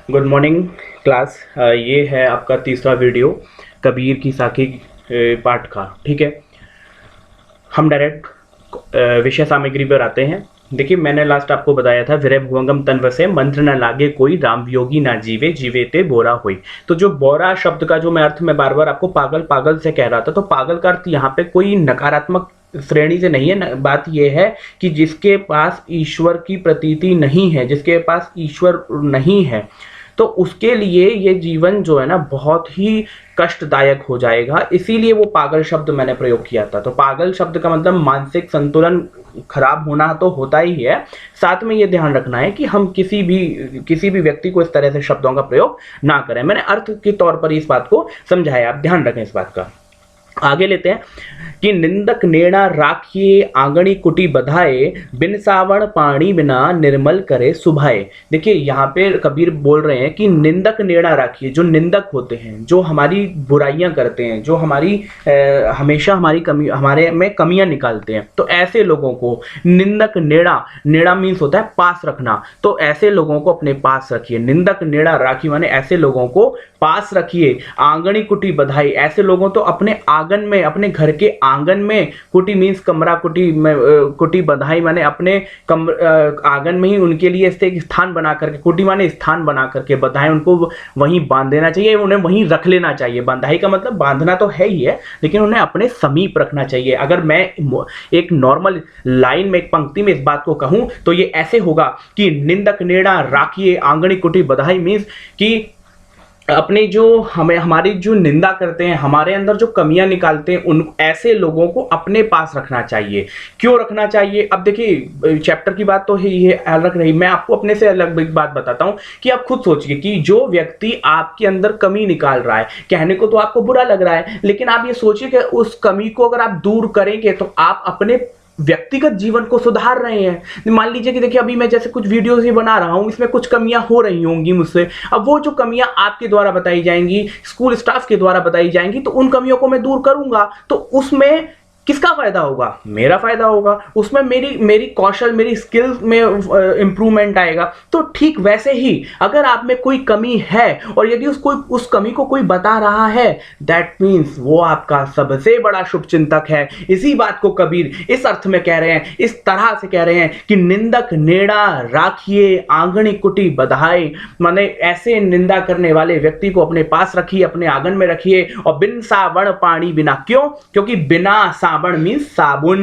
Good morning class. ये है आपका तीसरा वीडियो कबीर की साखी पाठ का। ठीक है, हम डायरेक्ट विषय सामग्री पर आते हैं। देखिए, मैंने लास्ट आपको बताया था विरह भुवंगम तन वसे मंत्र न लागे कोई राम वियोगी ना जीवे जीवे ते बोरा हुई। तो जो बोरा शब्द का जो मैं अर्थ में बार बार आपको पागल पागल से कह रहा था, तो पागल का अर्थ यहाँ पे कोई नकारात्मक श्रेणी से नहीं है। बात यह है कि जिसके पास ईश्वर की प्रतीति नहीं है, जिसके पास ईश्वर नहीं है, तो उसके लिए ये जीवन जो है ना बहुत ही कष्टदायक हो जाएगा। इसीलिए वो पागल शब्द मैंने प्रयोग किया था। तो पागल शब्द का मतलब मानसिक संतुलन खराब होना तो होता ही है, साथ में ये ध्यान रखना है कि हम किसी भी व्यक्ति को इस तरह से शब्दों का प्रयोग ना करें। मैंने अर्थ के तौर पर इस बात को समझाया, आप ध्यान रखें इस बात का। आगे लेते हैं कि निंदक नेड़ा राखिए आंगणी कुटी बधाए बिन सावण पानी बिना निर्मल करे सुभाए। देखिए, यहाँ पे कबीर बोल रहे हैं कि निंदक नेड़ा राखिए। जो निंदक होते हैं, जो हमारी बुराइयां करते हैं, जो हमेशा हमारे में कमियां निकालते हैं, तो ऐसे लोगों को निंदक नेड़ा मीन्स होता है पास रखना। तो ऐसे लोगों को अपने पास रखिए। निंदक नेड़ा राखी माने ऐसे लोगों को पास रखिए। आंगणी कुटी बधाई, ऐसे लोगों तो अपने आंगन में, अपने घर के आंगन में, कुटी मीन्स कमरा, कुटी बधाई माने अपने आंगन में ही उनके लिए एक स्थान बना करके, कुटी माने स्थान बना करके, बधाई उनको वहीं बांध देना चाहिए, उन्हें वहीं रख लेना चाहिए। बंधाई का मतलब बांधना तो है ही है, लेकिन उन्हें अपने समीप रखना चाहिए। अगर मैं एक नॉर्मल लाइन में, एक पंक्ति में इस बात को कहूं तो ये ऐसे होगा कि निंदक नेड़ा राखिए आंगणी कुटी बधाई मीन्स कि अपने जो हमारी जो निंदा करते हैं, हमारे अंदर जो कमियां निकालते हैं, उन ऐसे लोगों को अपने पास रखना चाहिए। क्यों रखना चाहिए? अब देखिए, चैप्टर की बात तो ये अलग रही, मैं आपको अपने से अलग एक बात बताता हूं कि आप खुद सोचिए कि जो व्यक्ति आपके अंदर कमी निकाल रहा है, कहने को तो आपको बुरा लग रहा है, लेकिन आप ये सोचिए कि उस कमी को अगर आप दूर करेंगे तो आप अपने व्यक्तिगत जीवन को सुधार रहे हैं। मान लीजिए कि देखिए, अभी मैं जैसे कुछ वीडियोस ही बना रहा हूं, इसमें कुछ कमियां हो रही होंगी मुझसे। अब वो जो कमियां आपके द्वारा बताई जाएंगी, स्कूल स्टाफ के द्वारा बताई जाएंगी, तो उन कमियों को मैं दूर करूंगा, तो उसमें किसका फायदा होगा? मेरा फायदा होगा। उसमें मेरी कौशल, मेरी स्किल्स में इंप्रूवमेंट आएगा। तो ठीक वैसे ही अगर आप में कोई कमी है और यदि उस कमी को कोई बता रहा है, दैट मीन्स वो आपका सबसे बड़ा शुभचिंतक है। इसी बात को कबीर इस अर्थ में कह रहे हैं, इस तरह से कह रहे हैं कि निंदक नेड़ा राखिए आंगणी कुटी बधाई, माने ऐसे निंदा करने वाले व्यक्ति को अपने पास रखिए, अपने आंगन में रखिए। और बिन सावण पानी बिना, क्यों? क्योंकि बिना साबुन मीन्स साबुन,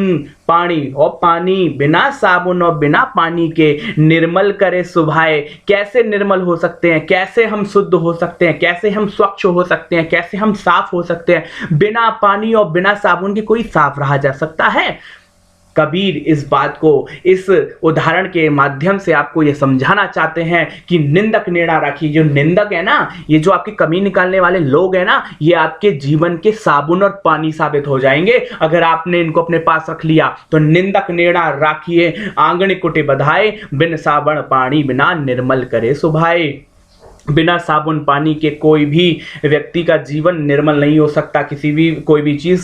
पानी, और पानी बिना साबुन और बिना पानी के निर्मल करे सुभाए। कैसे निर्मल हो सकते हैं? कैसे हम शुद्ध हो सकते हैं? कैसे हम स्वच्छ हो सकते हैं? कैसे हम साफ हो सकते हैं? बिना पानी और बिना साबुन के कोई साफ रहा जा सकता है? कबीर इस बात को इस उदाहरण के माध्यम से आपको यह समझाना चाहते हैं कि निंदक नेड़ा राखिए। जो निंदक है ना, ये जो आपकी कमी निकालने वाले लोग हैं ना, ये आपके जीवन के साबुन और पानी साबित हो जाएंगे अगर आपने इनको अपने पास रख लिया। तो निंदक नेड़ा राखिए आंगणी कुटी बधाए बिन साबुन पानी बिना निर्मल करे सुभाए। बिना साबुन पानी के कोई भी व्यक्ति का जीवन निर्मल नहीं हो सकता। कोई भी चीज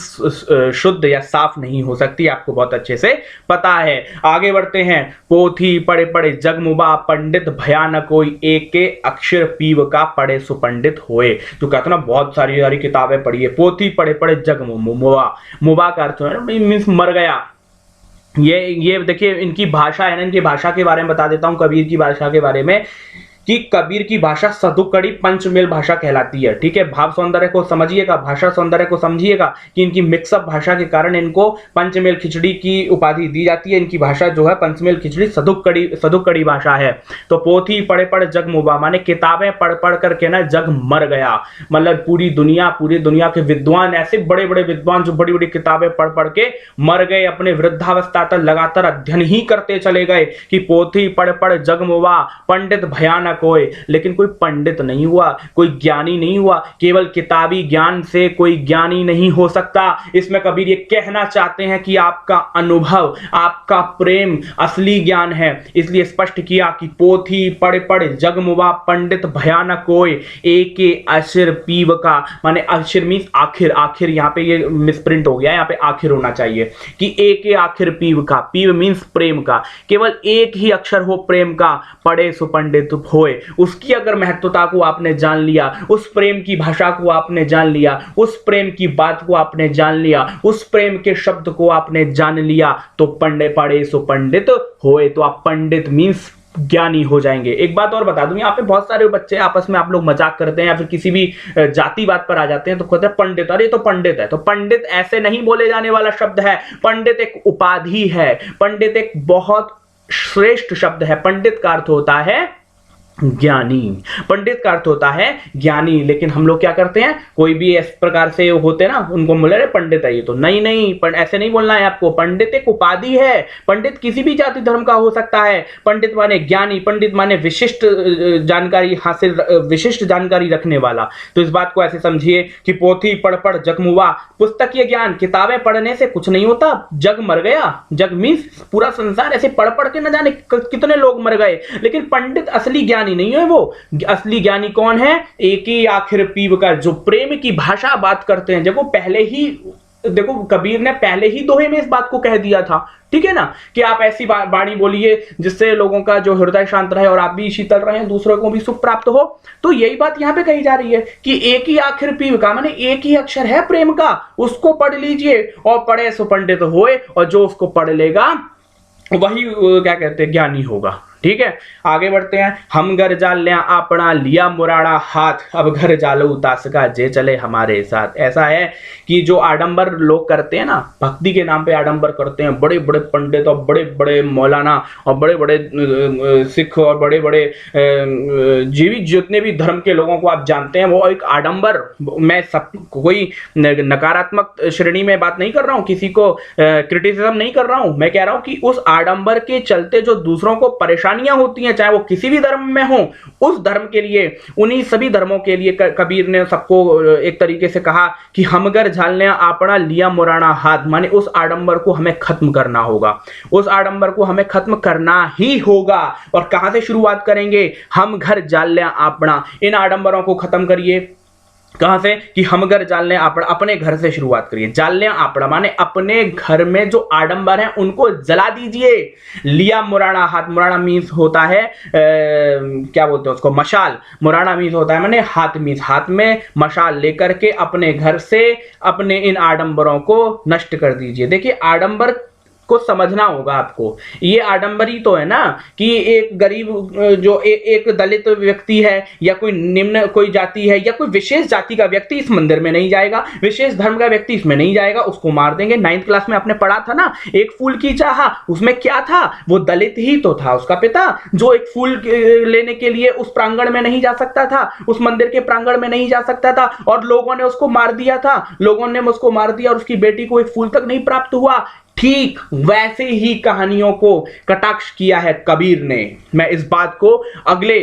शुद्ध या साफ नहीं हो सकती, आपको बहुत अच्छे से पता है। आगे बढ़ते हैं। पोथी पढ़े पढ़े जग मुबा पंडित भयानक कोई एक के अक्षर पीव का पढ़े सुपंडित होए। तो कहते ना, बहुत सारी किताबें पढ़ी है। पोथी पढ़े पढ़े जग मुबा का अर्थ है मीन्स मर गया। ये देखिए, इनकी भाषा है ना, इनकी भाषा के बारे में बता देता हूं, कबीर की भाषा के बारे में, कि कबीर की भाषा सधुकड़ी पंचमेल भाषा कहलाती है। ठीक है, भाव सौंदर्य को समझिएगा, भाषा सौंदर्य को समझिएगा कि इनकी मिक्सअप भाषा के कारण इनको पंचमेल खिचड़ी की उपाधि दी जाती है। इनकी भाषा जो है पंचमेल खिचड़ी सधुकड़ी भाषा है। तो पोथी पढ़े पढ़ जग मुबा माने किताबें पढ़ पढ़ करके ना जग मर गया। मतलब पूरी दुनिया के विद्वान, ऐसे बड़े बड़े विद्वान जो बड़ी बड़ी किताबें पढ़ पढ़ के मर गए, अपने वृद्धावस्था तक लगातार अध्ययन ही करते चले गए कि पोथी पढ़ पढ़ जग मुबा पंडित भयानक कोई, लेकिन कोई पंडित नहीं हुआ, कोई ज्ञानी नहीं हुआ। केवल किताबी ज्ञान से कोई ज्ञानी नहीं हो सकता। इसमें कबीर ये कहना चाहते हैं कि आपका अनुभव, आपका प्रेम असली ज्ञान है। इसलिए स्पष्ट किया कि पोथी पढ़े पढ़े जग मुबा पंडित भयानक कोई एक अक्षर पीव का, माने अक्षर मीन्स आखिर। आखिर यहाँ पे ये मिसप्रिंट हो गया, यहाँ पे आखिर होना चाहिए कि एक आखिर पीव का। पीव मीन्स प्रेम का, केवल एक ही अक्षर हो प्रेम का, पढ़े सुपंडित हो होए, उसकी अगर महत्वता को आपने जान लिया, उस प्रेम की भाषा को आपने जान लिया, उस प्रेम की बात को आपने जान लिया, उस प्रेम के शब्द को आपने जान लिया, तो पंडित पढ़े सो पंडित होए। तो आप पंडित मीन्स ज्ञानी हो जाएंगे। एक बात और बता दूं, यहाँ पे बहुत सारे बच्चे आपस में आप लोग मजाक करते हैं या फिर किसी भी जाति बात पर आ जाते हैं तो कहते हैं पंडित, अरे तो पंडित है। तो पंडित ऐसे नहीं बोले जाने वाला शब्द है, पंडित एक उपाधि है, पंडित एक बहुत श्रेष्ठ शब्द है। पंडित का अर्थ होता है ज्ञानी, पंडित का अर्थ होता है ज्ञानी। लेकिन हम लोग क्या करते हैं, कोई भी इस प्रकार से होते हैं ना, उनको बोले रे पंडित है ये, तो नहीं नहीं, ऐसे नहीं बोलना है आपको। पंडित एक उपाधि है, पंडित किसी भी जाति धर्म का हो सकता है। पंडित माने ज्ञानी, पंडित माने विशिष्ट जानकारी हासिल, विशिष्ट जानकारी रखने वाला। तो इस बात को ऐसे समझिए कि पोथी पढ़ पढ़ जगमुआ, पुस्तकीय ज्ञान, किताबें पढ़ने से कुछ नहीं होता, जग मर गया। जग मीन्स पूरा संसार, ऐसे पढ़ पढ़ के न जाने कितने लोग मर गए। लेकिन पंडित असली ज्ञानी नहीं है। वो असली ज्ञानी कौन है, एक ही आखिर पीव का, जो प्रेम की भाषा बात करते हैं। देखो पहले ही, देखो कबीर ने पहले ही दोहे में इस बात को कह दिया था, ठीक है ना, कि आप ऐसी वाणी बोलिए जिससे लोगों का जो हृदय शांत रहे और आप भी शीतल रहे, दूसरों को भी सुख प्राप्त हो। तो यही बात यहाँ पे कही जा रही है कि एक ही आखिर पीव का, माने एक ही अक्षर है प्रेम का, उसको पढ़ लीजिए और पढ़े सो पंडित होए, और जो उसको पढ़ लेगा वही क्या कहते हैं, ज्ञानी होगा। ठीक है, आगे बढ़ते हैं। हम घर जाल लिया आपना, लिया मुराड़ा हाथ, अब घर जालो उतास का, जे चले हमारे साथ। ऐसा है कि जो आडंबर लोग करते हैं ना, भक्ति के नाम पे आडंबर करते हैं, बड़े बड़े पंडित और बड़े बड़े मौलाना और बड़े बड़े सिख और बड़े बड़े जीवित जितने भी धर्म के लोगों को आप जानते हैं, वो एक आडंबर, मैं सब कोई नकारात्मक श्रेणी में बात नहीं कर रहा हूँ, किसी को क्रिटिसिज्म नहीं कर रहा हूँ, मैं कह रहा हूँ कि उस आडंबर के चलते जो दूसरों को परेशानियां होती हैं, चाहे वो किसी भी धर्म में हो, उस धर्म के लिए, उन्हीं सभी धर्मों के लिए कबीर ने सबको एक तरीके से कहा कि हमगर झालने आपना, लिया मुराना हाथ, माने उस आडंबर को हमें खत्म करना होगा, उस आडंबर को हमें खत्म करना ही होगा। और कहां से शुरुआत करेंगे, हम घर जाल ले आपना, इन आडंबरों को खत्म करिए। कहां से, कि हम घर जालने आपड़ा, अपने घर से शुरुआत करिए। जालने आपड़ा माने अपने घर में जो आडंबर हैं उनको जला दीजिए। लिया मुराना हाथ, मुराना मीन्स होता है क्या बोलते हैं उसको, मशाल। मुराना मीन्स होता है माने हाथ, मीन्स हाथ में मशाल लेकर के अपने घर से अपने इन आडंबरों को नष्ट कर दीजिए। देखिए आडंबर को समझना होगा आपको, ये आडंबरी तो है ना कि एक गरीब जो एक दलित व्यक्ति है या कोई निम्न कोई जाति है या कोई विशेष जाति का व्यक्ति इस मंदिर में नहीं जाएगा, विशेष धर्म का व्यक्ति इसमें नहीं जाएगा, उसको मार देंगे। 9th क्लास में आपने पढ़ा था ना, एक फूल की चाह, उसमें क्या था, वो दलित ही तो था, उसका पिता, जो एक फूल लेने के लिए उस प्रांगण में नहीं जा सकता था, उस मंदिर के प्रांगण में नहीं जा सकता था, और लोगों ने उसको मार दिया था, लोगों ने उसको मार दिया और उसकी बेटी को एक फूल तक नहीं प्राप्त हुआ। ठीक वैसे ही कहानियों को कटाक्ष किया है कबीर ने। मैं इस बात को अगले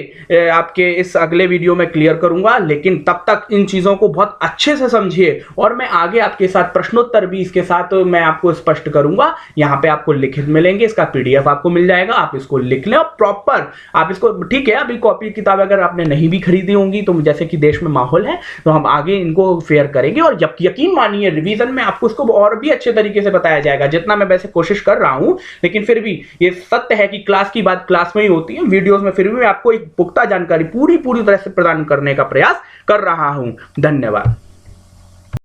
आपके इस अगले वीडियो में क्लियर करूंगा, लेकिन तब तक इन चीजों को बहुत अच्छे से समझिए और मैं आगे आपके साथ प्रश्नोत्तर भी इसके साथ मैं आपको स्पष्ट करूंगा। यहां पे आपको लिखित मिलेंगे, इसका पीडीएफ आपको मिल जाएगा, आप इसको लिख लें और प्रॉपर आप इसको, ठीक है, अभी कॉपी किताब अगर आपने नहीं भी खरीदी होंगी तो जैसे कि देश में माहौल है तो हम आगे इनको फेयर करेंगे और यकीन मानिए रिवीजन में आपको इसको और भी अच्छे तरीके से बताया जाएगा, जितना मैं वैसे कोशिश कर रहा हूं। लेकिन फिर भी ये सत्य है कि क्लास की बात क्लास में ही होती है, वीडियोस में फिर भी मैं आपको एक पुख्ता जानकारी पूरी तरह से प्रदान करने का प्रयास कर रहा हूं। धन्यवाद।